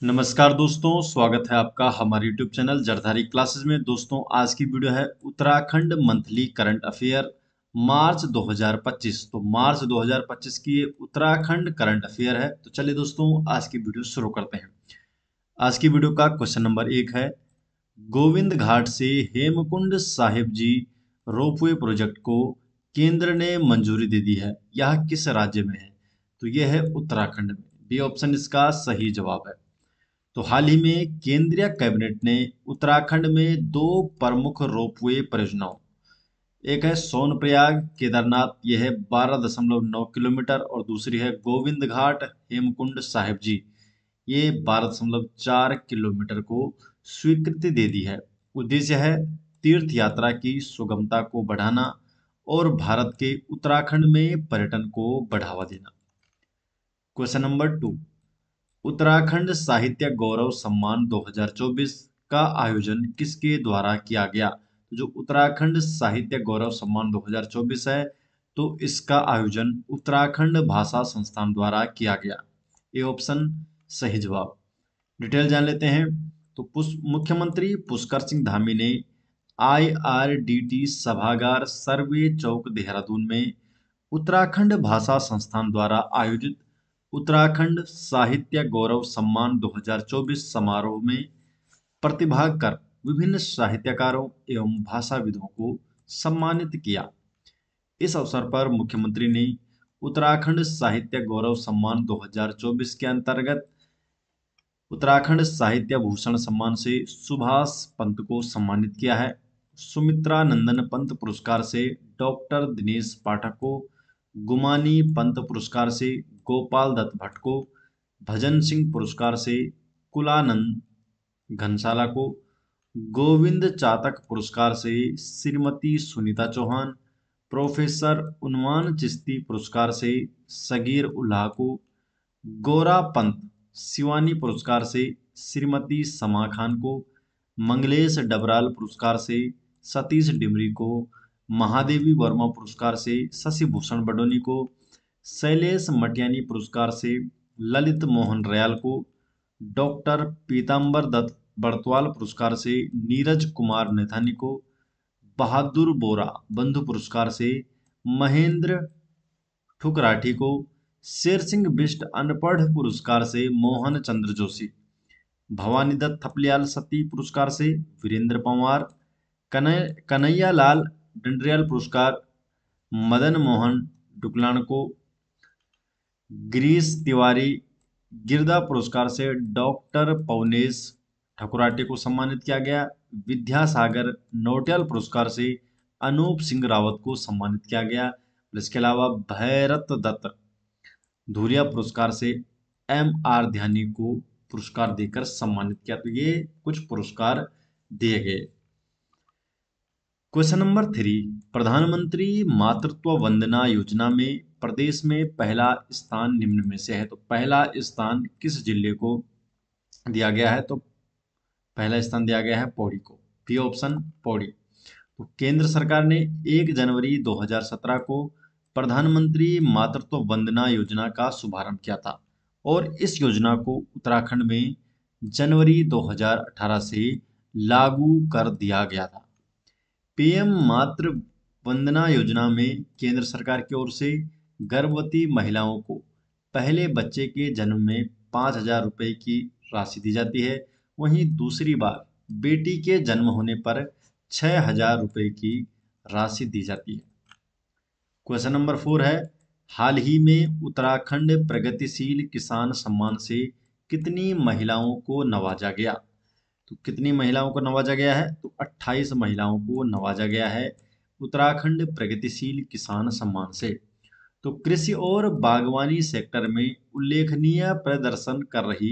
नमस्कार दोस्तों, स्वागत है आपका हमारे YouTube चैनल जरधारी क्लासेस में। दोस्तों, आज की वीडियो है उत्तराखंड मंथली करंट अफेयर मार्च 2025। तो मार्च 2025 की ये उत्तराखंड करंट अफेयर है। तो चलिए दोस्तों, आज की वीडियो शुरू करते हैं। आज की वीडियो का क्वेश्चन नंबर 1 है, गोविंद घाट से हेमकुंड साहिब जी रोपवे प्रोजेक्ट को केंद्र ने मंजूरी दे दी है, यह किस राज्य में है? तो यह है उत्तराखंड में। बी ऑप्शन इसका सही जवाब है। तो हाल ही में केंद्रीय कैबिनेट ने उत्तराखंड में दो प्रमुख रोपवे परियोजनाओं, एक है सोनप्रयाग केदारनाथ, यह है 12.9 किलोमीटर, और दूसरी है गोविंद घाट हेमकुंड साहिब जी, ये 12.4 किलोमीटर को स्वीकृति दे दी है। उद्देश्य है तीर्थ यात्रा की सुगमता को बढ़ाना और भारत के उत्तराखंड में पर्यटन को बढ़ावा देना। क्वेश्चन नंबर 2, उत्तराखंड साहित्य गौरव सम्मान 2024 का आयोजन किसके द्वारा किया गया? तो जो उत्तराखंड साहित्य गौरव सम्मान 2024 है, तो इसका आयोजन उत्तराखंड भाषा संस्थान द्वारा किया गया। ये ऑप्शन सही जवाब। डिटेल जान लेते हैं। तो मुख्यमंत्री पुष्कर सिंह धामी ने IRDT सभागार सर्वे चौक देहरादून में उत्तराखंड भाषा संस्थान द्वारा आयोजित उत्तराखंड साहित्य गौरव सम्मान 2024 समारोह में प्रतिभाग कर विभिन्न साहित्यकारों एवं भाषाविदों को सम्मानित किया। इस अवसर पर मुख्यमंत्री ने उत्तराखंड साहित्य गौरव सम्मान 2024 के अंतर्गत उत्तराखंड साहित्य भूषण सम्मान से सुभाष पंत को सम्मानित किया है। सुमित्रा नंदन पंत पुरस्कार से डॉक्टर दिनेश पाठक को, गुमानी पंत पुरस्कार से गोपाल दत्त भट्ट को, भजन सिंह पुरस्कार से कुलानंद घनसाला को, गोविंद चातक पुरस्कार से श्रीमती सुनीता चौहान, प्रोफेसर उन्मान चिश्ती पुरस्कार से सगीर उल्लाह को, गोरा पंत शिवानी पुरस्कार से श्रीमती समा खान को, मंगलेश डबराल पुरस्कार से सतीश डिमरी को, महादेवी वर्मा पुरस्कार से शशि भूषण बडोनी को, शैलेश मटियानी पुरस्कार से ललित मोहन रयाल को, डॉक्टर पीताम्बर दत्त बड़तवाल पुरस्कार से नीरज कुमार नैथानी को, बहादुर बोरा बंधु पुरस्कार से महेंद्र ठुकराठी को, शेर सिंह बिष्ट अनपढ़ पुरस्कार से मोहन चंद्र जोशी, भवानी दत्त थपलियाल सती पुरस्कार से वीरेंद्र पंवार, कन्हैया लाल डंडरियाल पुरस्कार मदन मोहन डुकलान को, गिरीश तिवारी गिरदा पुरस्कार से डॉक्टर पवनेश ठकुराटे को सम्मानित किया गया। विद्यासागर नौटियाल पुरस्कार से अनूप सिंह रावत को सम्मानित किया गया। इसके अलावा भैरत दत्त धुरिया पुरस्कार से MR ध्यानी को पुरस्कार देकर सम्मानित किया। तो ये कुछ पुरस्कार दिए गए। क्वेश्चन नंबर 3, प्रधानमंत्री मातृत्व वंदना योजना में प्रदेश में पहला स्थान निम्न में से है। तो पहला स्थान किस जिले को दिया गया है? तो पहला स्थान दिया गया है पौड़ी को। B option Pauri. तो केंद्र सरकार ने 1 जनवरी 2017 को प्रधानमंत्री मातृत्व वंदना योजना का शुभारंभ किया था और इस योजना को उत्तराखंड में जनवरी 2018 से लागू कर दिया गया था। PM मातृ वंदना योजना में केंद्र सरकार की ओर से गर्भवती महिलाओं को पहले बच्चे के जन्म में 5,000 रुपये की राशि दी जाती है। वहीं दूसरी बार बेटी के जन्म होने पर 6,000 रुपये की राशि दी जाती है। क्वेश्चन नंबर 4 है, हाल ही में उत्तराखंड प्रगतिशील किसान सम्मान से कितनी महिलाओं को नवाजा गया? तो कितनी महिलाओं को नवाजा गया है? तो 28 महिलाओं को नवाजा गया है उत्तराखंड प्रगतिशील किसान सम्मान से। तो कृषि और बागवानी सेक्टर में उल्लेखनीय प्रदर्शन कर रही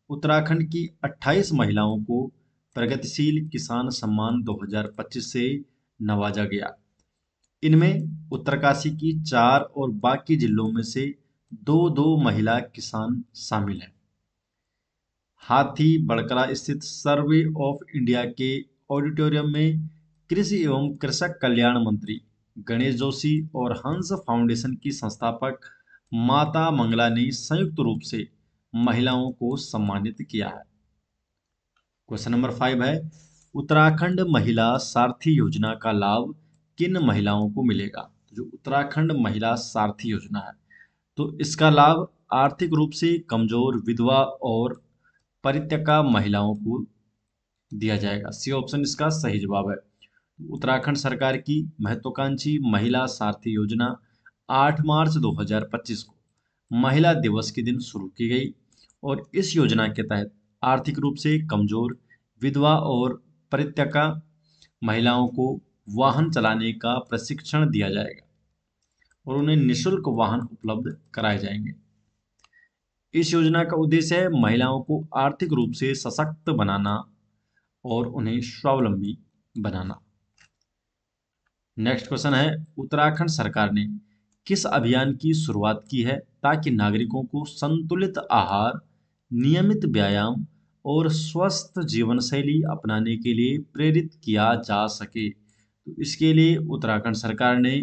उत्तराखंड की 28 महिलाओं को प्रगतिशील किसान सम्मान 2025 से नवाजा गया। इनमें उत्तरकाशी की 4 और बाकी जिलों में से 2-2 महिला किसान शामिल हैं। हाथी बड़कला स्थित सर्वे ऑफ इंडिया के ऑडिटोरियम में कृषि एवं कृषक कल्याण मंत्री गणेश जोशी और हंस फाउंडेशन की संस्थापक माता मंगला ने संयुक्त रूप से महिलाओं को सम्मानित किया है? क्वेश्चन नंबर 5 है, उत्तराखंड महिला सारथी योजना का लाभ किन महिलाओं को मिलेगा? जो उत्तराखंड महिला सारथी योजना है, तो इसका लाभ आर्थिक रूप से कमजोर, विधवा और परित्यक्ता महिलाओं को दिया जाएगा। सी ऑप्शन इसका सही जवाब है। उत्तराखंड सरकार की महत्वाकांक्षी महिला सारथी योजना 8 मार्च 2025 को महिला दिवस के दिन शुरू की गई और इस योजना के तहत आर्थिक रूप से कमजोर, विधवा और परित्यक्ता महिलाओं को वाहन चलाने का प्रशिक्षण दिया जाएगा और उन्हें निःशुल्क वाहन उपलब्ध कराए जाएंगे। इस योजना का उद्देश्य है महिलाओं को आर्थिक रूप से सशक्त बनाना और उन्हें स्वावलंबी बनाना। नेक्स्ट क्वेश्चन है, उत्तराखंड सरकार ने किस अभियान की शुरुआत की है ताकि नागरिकों को संतुलित आहार, नियमित व्यायाम और स्वस्थ जीवन शैली अपनाने के लिए प्रेरित किया जा सके? तो इसके लिए उत्तराखंड सरकार ने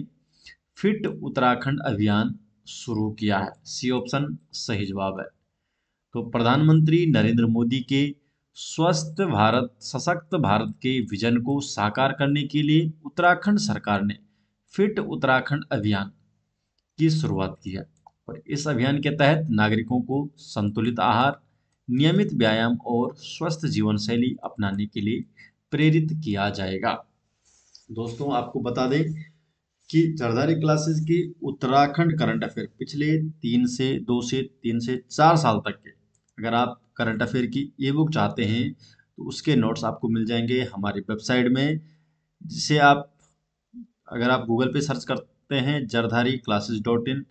फिट उत्तराखंड अभियान शुरू किया है। सी ऑप्शन सही जवाब है। तो प्रधानमंत्री नरेंद्र मोदी के स्वस्थ भारत सशक्त भारत के विजन को साकार करने के लिए उत्तराखंड सरकार ने फिट उत्तराखंड अभियान की शुरुआत की है और इस अभियान के तहत नागरिकों को संतुलित आहार, नियमित व्यायाम और स्वस्थ जीवन शैली अपनाने के लिए प्रेरित किया जाएगा। दोस्तों, आपको बता दें कि जरदारी क्लासेस की उत्तराखंड करंट अफेयर पिछले 3 से 4 साल तक के, अगर आप करंट अफेयर की ई बुक चाहते हैं तो उसके नोट्स आपको मिल जाएंगे हमारी वेबसाइट में, जिसे आप अगर आप गूगल पे सर्च करते हैं jardhari-classes.in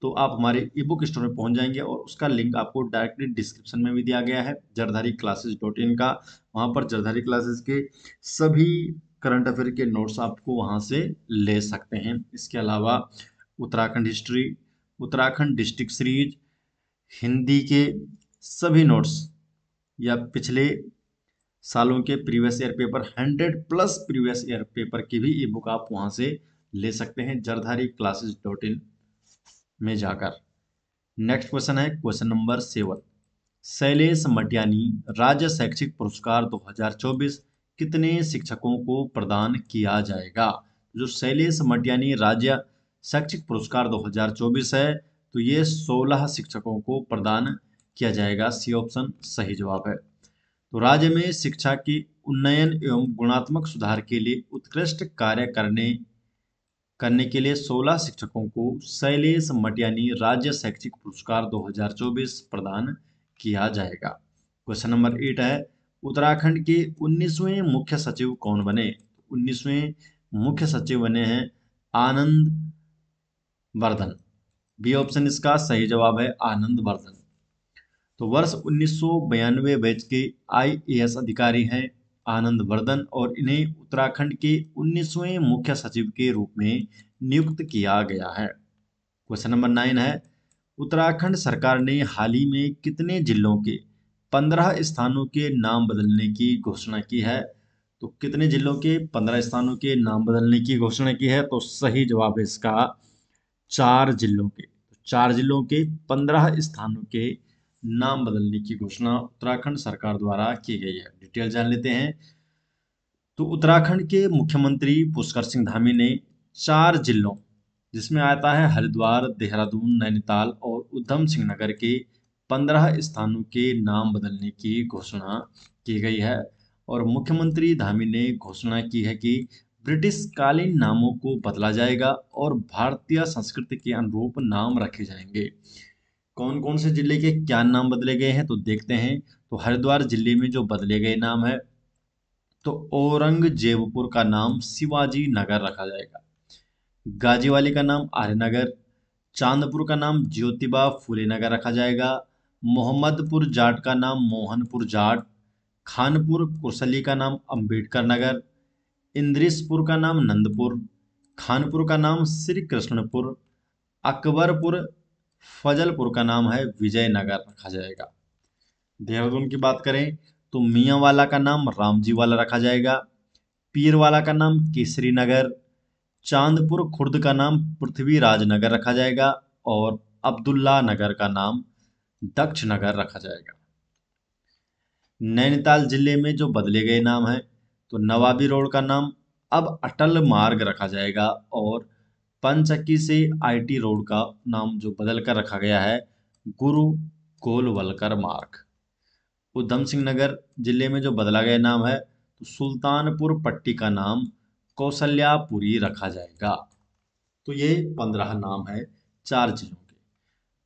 तो आप हमारे ई बुक स्टोर में पहुंच जाएंगे और उसका लिंक आपको डायरेक्टली डिस्क्रिप्शन में भी दिया गया है jardhari-classes.in का। वहां पर जरदारी क्लासेस के सभी करंट अफेयर के नोट्स आपको वहां से ले सकते हैं। इसके अलावा Uttarakhand history, Uttarakhand district series, Hindi के सभी नोट्स या पिछले सालों के previous year paper 100+ previous year paper की भी ई बुक आप वहां से ले सकते हैं jardhari-classes.in में जाकर। नेक्स्ट क्वेश्चन है क्वेश्चन नंबर 7, शैलेश मटियानी राज्य शैक्षिक पुरस्कार 2024 कितने शिक्षकों को प्रदान किया जाएगा? जो शैलेश मटियानी राज्य शैक्षिक पुरस्कार 2024 है तो ये 16 शिक्षकों को प्रदान किया जाएगा। सी ऑप्शन सही जवाब है। तो राज्य में शिक्षा के उन्नयन एवं गुणात्मक सुधार के लिए उत्कृष्ट कार्य करने के लिए 16 शिक्षकों को शैलेश मटियानी राज्य शैक्षिक पुरस्कार 2024 प्रदान किया जाएगा। क्वेश्चन नंबर 8 है, उत्तराखंड के 19वें मुख्य सचिव कौन बने? 19वें मुख्य सचिव बने हैं आनंद वर्धन। बी ऑप्शन इसका सही जवाब है, आनंद वर्धन। तो वर्ष 1992 बैच के IAS अधिकारी हैं आनंद वर्धन और इन्हें उत्तराखंड के 19वें मुख्य सचिव के रूप में नियुक्त किया गया है। क्वेश्चन नंबर 9 है, उत्तराखंड सरकार ने हाल ही में कितने जिलों के 15 स्थानों के नाम बदलने की घोषणा की है? तो कितने जिलों के 15 स्थानों के नाम बदलने की घोषणा की है? तो सही जवाब है इसका 4 जिलों के। 4 जिलों के 15 स्थानों के नाम बदलने की घोषणा उत्तराखंड सरकार द्वारा की गई है। डिटेल जान लेते हैं। तो उत्तराखंड के मुख्यमंत्री पुष्कर सिंह धामी ने 4 जिलों, जिसमें आता है हरिद्वार, देहरादून, नैनीताल और उधम सिंह नगर के 15 स्थानों के नाम बदलने की घोषणा की गई है और मुख्यमंत्री धामी ने घोषणा की है कि ब्रिटिश कालीन नामों को बदला जाएगा और भारतीय संस्कृति के अनुरूप नाम रखे जाएंगे। कौन कौन से जिले के क्या नाम बदले गए हैं तो देखते हैं। तो हरिद्वार जिले में जो बदले गए नाम है तो औरंगजेबपुर का नाम शिवाजी नगर रखा जाएगा, गाजीवाली का नाम आर्यनगर, चांदपुर का नाम ज्योतिबा फूले नगर रखा जाएगा, मोहम्मदपुर जाट का नाम मोहनपुर जाट, खानपुर कुरसली का नाम अंबेडकर नगर, इंद्रिसपुर का नाम नंदपुर, खानपुर का नाम श्री कृष्णपुर, अकबरपुर फजलपुर का नाम है विजयनगर रखा जाएगा। देहरादून की बात करें तो मियांवाला का नाम रामजी वाला रखा जाएगा, पीरवाला का नाम केसरी नगर, चांदपुर खुर्द का नाम पृथ्वीराज नगर रखा जाएगा और अब्दुल्ला नगर का नाम दक्ष नगर रखा जाएगा। नैनीताल जिले में जो बदले गए नाम है, तो नवाबी रोड का नाम अब अटल मार्ग रखा जाएगा, और पंचक्की से आईटी रोड का नाम जो बदल कर रखा गया है गुरु गोलवलकर मार्ग। उधम सिंह नगर जिले में जो बदला गया नाम है, तो सुल्तानपुर पट्टी का नाम कौशल्यापुरी रखा जाएगा। तो ये 15 नाम है 4 जिलों के।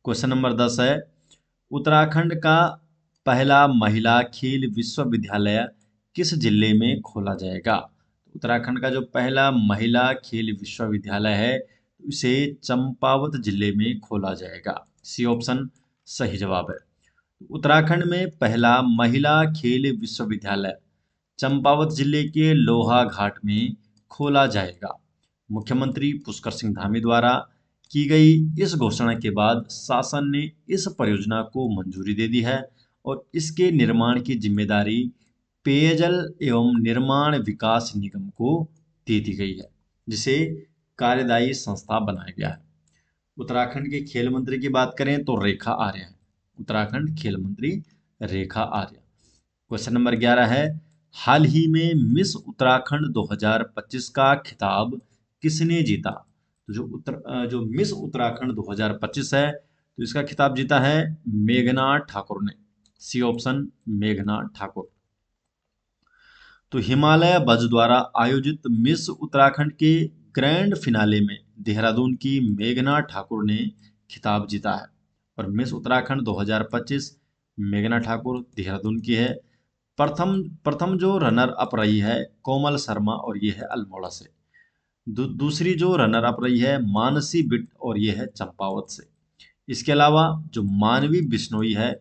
क्वेश्चन नंबर 10 है, उत्तराखंड का पहला महिला खेल विश्वविद्यालय किस जिले में खोला जाएगा? उत्तराखंड का जो पहला महिला खेल विश्वविद्यालय है, इसे चंपावत जिले में खोला जाएगा। सी ऑप्शन सही जवाब है। उत्तराखंड में पहला महिला खेल विश्वविद्यालय चंपावत जिले के लोहा घाट में खोला जाएगा। मुख्यमंत्री पुष्कर सिंह धामी द्वारा की गई इस घोषणा के बाद शासन ने इस परियोजना को मंजूरी दे दी है, और इसके निर्माण की जिम्मेदारी पेयजल एवं निर्माण विकास निगम को दे दी गई है, जिसे कार्यदायी संस्था बनाया गया है। उत्तराखंड के खेल मंत्री की बात करें तो रेखा आर्य है। उत्तराखंड खेल मंत्री रेखा आर्य। क्वेश्चन नंबर 11 है, हाल ही में मिस उत्तराखंड 2025 का खिताब किसने जीता? तो जो मिस उत्तराखंड 2025 है, तो इसका खिताब जीता है मेघना ठाकुर ने। सी ऑप्शन मेघना ठाकुर। तो हिमालय बज द्वारा आयोजित मिस उत्तराखंड के ग्रैंड फिनाले में देहरादून की मेघना ठाकुर ने खिताब जीता है, और मिस उत्तराखंड 2025 मेघना ठाकुर देहरादून की है। प्रथम प्रथम जो रनर अप रही है कोमल शर्मा, और ये है अल्मोड़ा से। दूसरी जो रनर अप रही है मानसी बिट, और ये है चंपावत से। इसके अलावा जो मानवी बिश्नोई है,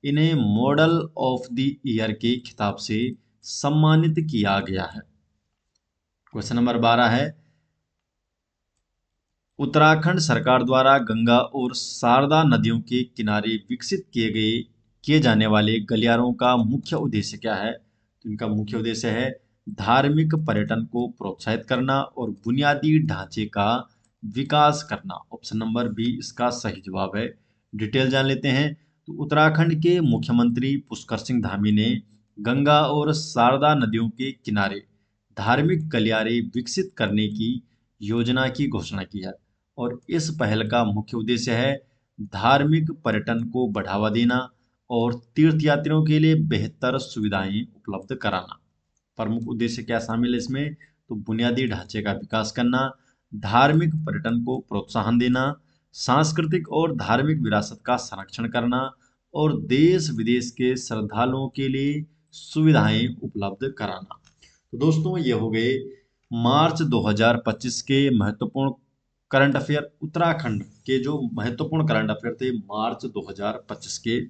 इन्हें मॉडल ऑफ द ईयर के खिताब से सम्मानित किया गया है। क्वेश्चन नंबर 12 है, उत्तराखंड सरकार द्वारा गंगा और शारदा नदियों के किनारे विकसित किए जाने वाले गलियारों का मुख्य उद्देश्य क्या है? तो इनका मुख्य उद्देश्य है धार्मिक पर्यटन को प्रोत्साहित करना और बुनियादी ढांचे का विकास करना। ऑप्शन नंबर बी इसका सही जवाब है। डिटेल जान लेते हैं। तो उत्तराखंड के मुख्यमंत्री पुष्कर सिंह धामी ने गंगा और शारदा नदियों के किनारे धार्मिक गलियारे विकसित करने की योजना की घोषणा की है, और इस पहल का मुख्य उद्देश्य है धार्मिक पर्यटन को बढ़ावा देना और तीर्थयात्रियों के लिए बेहतर सुविधाएं उपलब्ध कराना। प्रमुख उद्देश्य क्या शामिल है इसमें? तो बुनियादी ढांचे का विकास करना, धार्मिक पर्यटन को प्रोत्साहन देना, सांस्कृतिक और धार्मिक विरासत का संरक्षण करना, और देश विदेश के श्रद्धालुओं के लिए सुविधाएं उपलब्ध कराना। तो दोस्तों, ये हो गए मार्च 2025 के महत्वपूर्ण करंट अफेयर। उत्तराखंड के जो महत्वपूर्ण करंट अफेयर थे मार्च 2025 के,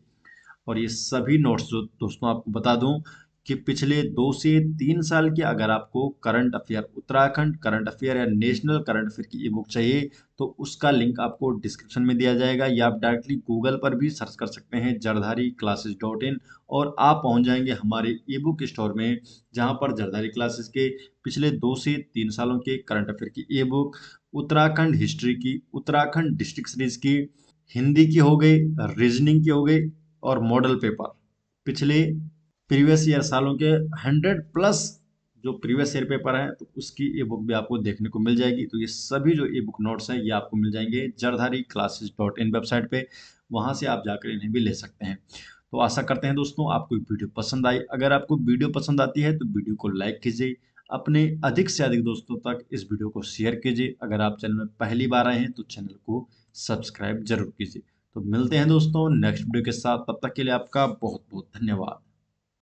और ये सभी नोट्स जो दोस्तों आपको बता दूं कि पिछले 2 से 3 साल के अगर आपको current affair, Uttarakhand current affair या नेशनल करंट अफेयर की ई बुक चाहिए, तो उसका लिंक आपको डिस्क्रिप्शन में दिया जाएगा, या आप डायरेक्टली गूगल पर भी सर्च कर सकते हैं jardhari-classes.in, और आप पहुंच जाएंगे हमारे ई बुक स्टोर में, जहां पर जरधारी क्लासेस के पिछले 2 से 3 सालों के करंट अफेयर की ई बुक, उत्तराखंड हिस्ट्री की, उत्तराखंड डिस्ट्रिक्ट सीरीज की, हिंदी की हो गई, रीजनिंग की हो गई, और मॉडल पेपर पिछले प्रीवियस ईयर सालों के 100 प्लस जो प्रीवियस ईयर पेपर है, तो उसकी ई बुक भी आपको देखने को मिल जाएगी। तो ये सभी जो ई बुक नोट्स हैं, ये आपको मिल जाएंगे jardhari-classes.in वेबसाइट पे, वहां से आप जाकर इन्हें भी ले सकते हैं। तो आशा करते हैं दोस्तों आपको वीडियो पसंद आई। अगर आपको वीडियो पसंद आती है तो वीडियो को लाइक कीजिए, अपने अधिक से अधिक दोस्तों तक इस वीडियो को शेयर कीजिए। अगर आप चैनल में पहली बार आए हैं तो चैनल को सब्सक्राइब जरूर कीजिए। तो मिलते हैं दोस्तों नेक्स्ट वीडियो के साथ, तब तक के लिए आपका बहुत बहुत धन्यवाद।